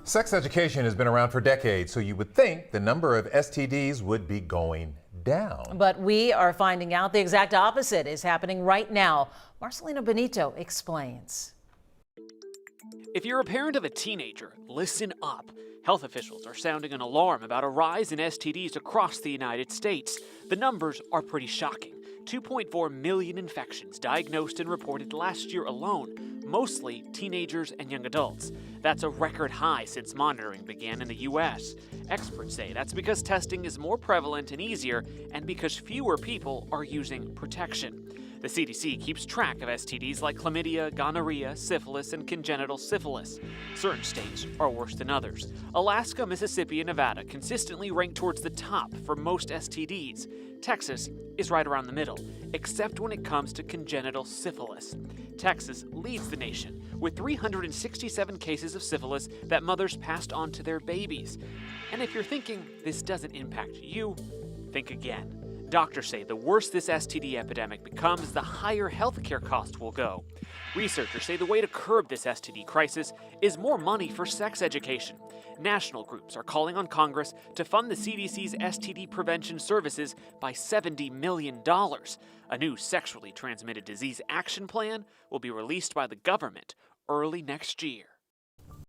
Sex education has been around for decades, so you would think the number of STDs would be going down. But we are finding out the exact opposite is happening right now. Marcelino Benito explains. If you're a parent of a teenager, listen up. Health officials are sounding an alarm about a rise in STDs across the United States. The numbers are pretty shocking. 2.4 million infections diagnosed and reported last year alone, mostly teenagers and young adults. That's a record high since monitoring began in the U.S. Experts say that's because testing is more prevalent and easier, and because fewer people are using protection. The CDC keeps track of STDs like chlamydia, gonorrhea, syphilis, and congenital syphilis. Certain states are worse than others. Alaska, Mississippi, and Nevada consistently rank towards the top for most STDs. Texas is right around the middle, except when it comes to congenital syphilis. Texas leads the nation with 367 cases of syphilis that mothers passed on to their babies. And if you're thinking this doesn't impact you, think again. Doctors say the worse this STD epidemic becomes, the higher healthcare costs will go. Researchers say the way to curb this STD crisis is more money for sex education. National groups are calling on Congress to fund the CDC's STD prevention services by $70 million. A new sexually transmitted disease action plan will be released by the government early next year.